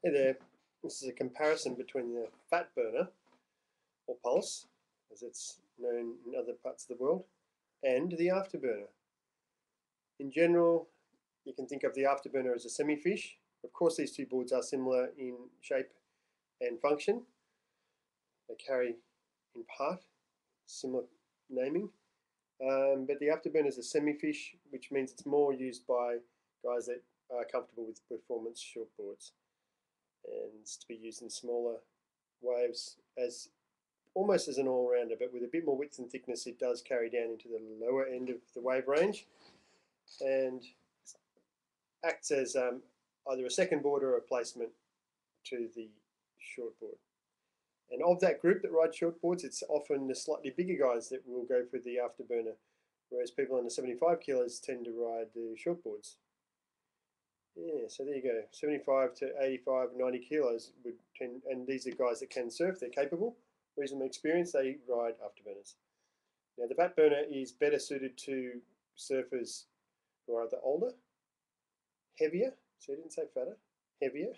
Hey there, this is a comparison between the Fatburner, or Pulse, as it's known in other parts of the world, and the Afterburner. In general, you can think of the Afterburner as a semi-fish. Of course, these two boards are similar in shape and function. They carry, in part, similar naming. But the Afterburner is a semi-fish, which means it's more used by guys that are comfortable with performance short boards, and it's to be used in smaller waves as almost as an all-rounder, but with a bit more width and thickness. It does carry down into the lower end of the wave range and acts as either a second board or a replacement to the short board. And of that group that ride short boards, it's often the slightly bigger guys that will go for the Afterburner, whereas people under 75 kilos tend to ride the short boards. Yeah, so there you go. 75 to 85, 90 kilos would tend, and these are guys that can surf. They're capable, reasonably experienced. They ride Afterburners. Now the Fatburner is better suited to surfers who are either older, heavier. So I didn't say fatter, heavier,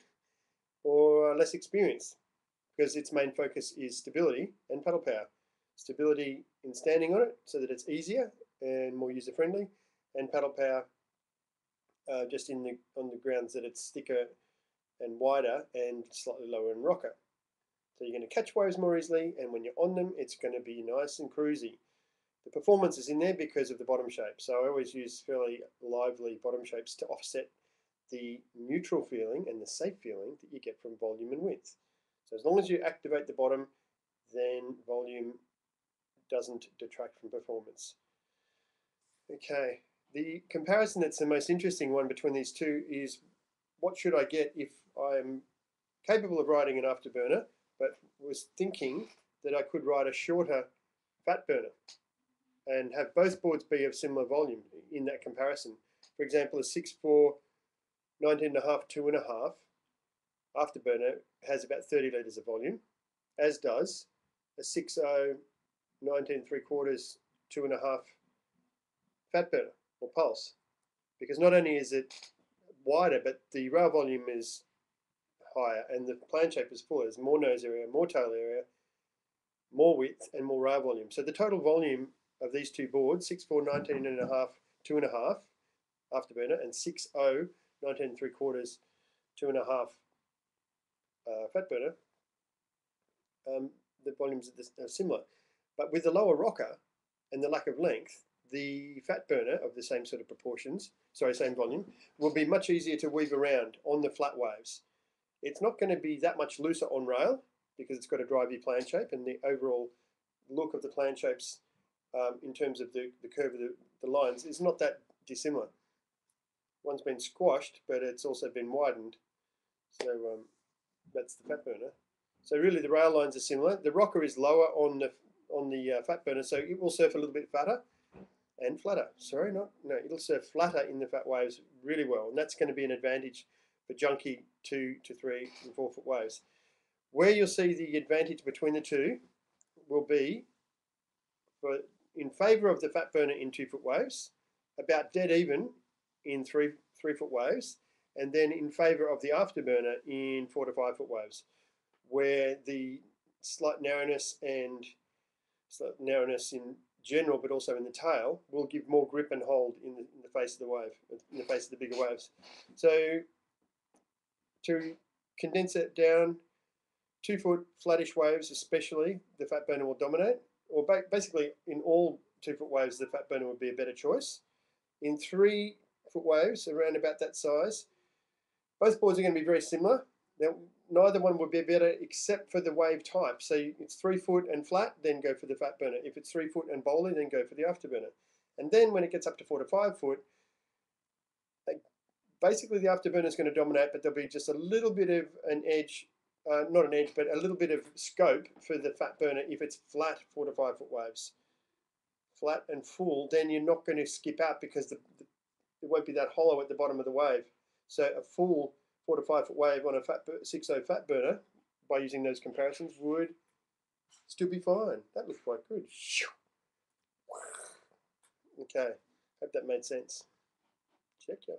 or less experienced, because its main focus is stability and paddle power. Stability in standing on it, so that it's easier and more user friendly, and paddle power. Just on the grounds that it's thicker and wider and slightly lower in rocker. So you're going to catch waves more easily, and when you're on them, it's going to be nice and cruisy. The performance is in there because of the bottom shape. So I always use fairly lively bottom shapes to offset the neutral feeling and the safe feeling that you get from volume and width. So as long as you activate the bottom, then volume doesn't detract from performance. Okay. The comparison that's the most interesting one between these two is, what should I get if I'm capable of riding an Afterburner, but was thinking that I could ride a shorter Fatburner and have both boards be of similar volume in that comparison. For example, a 6'4", 19.5, 2.5 Afterburner has about 30 litres of volume, as does a 6'0", 19.75, 2.5 Fatburner or Pulse, because not only is it wider, but the rail volume is higher and the plan shape is fuller. There's more nose area, more tail area, more width, and more rail volume. So the total volume of these two boards, 6'4", 19.5, 2.5 Afterburner, and 6'0", 19.75, 2.5 Fatburner, the volumes are similar. But with the lower rocker and the lack of length, the Fatburner of the same sort of proportions, same volume, will be much easier to weave around on the flat waves. It's not going to be that much looser on rail because it's got a drivey plan shape, and the overall look of the plan shapes in terms of the curve of the lines is not that dissimilar. One's been squashed, but it's also been widened. So that's the Fatburner. So really the rail lines are similar. The rocker is lower on the Fatburner, so it will surf a little bit fatter. And flatter, it'll surf flatter in the fat waves really well, and that's going to be an advantage for junky 2 to 3 and 4 foot waves. Where you'll see the advantage between the two will be in favour of the Fatburner in 2 foot waves, about dead even in 3 foot waves, and then in favour of the Afterburner in 4 to 5 foot waves, where the slight narrowness in general, but also in the tail, will give more grip and hold in the face of the wave, in the face of the bigger waves. So to condense it down, 2 foot flattish waves especially, the Fatburner will dominate, or basically in all 2 foot waves the Fatburner would be a better choice. In 3 foot waves, around about that size, both boards are going to be very similar. Now, neither one would be better except for the wave type. So it's 3 foot and flat, then go for the Fatburner. If it's 3 foot and bowly, then go for the Afterburner. And then when it gets up to 4 to 5 foot, basically the Afterburner is going to dominate, but there'll be just a little bit of an edge, not an edge, but a little bit of scope for the Fatburner if it's flat 4 to 5 foot waves. Flat and full, then you're not going to skip out because it won't be that hollow at the bottom of the wave. So a full 4 to 5 foot wave on a 6.0 Fatburner, by using those comparisons, would still be fine. That looks quite good. Okay, hope that made sense. Check ya.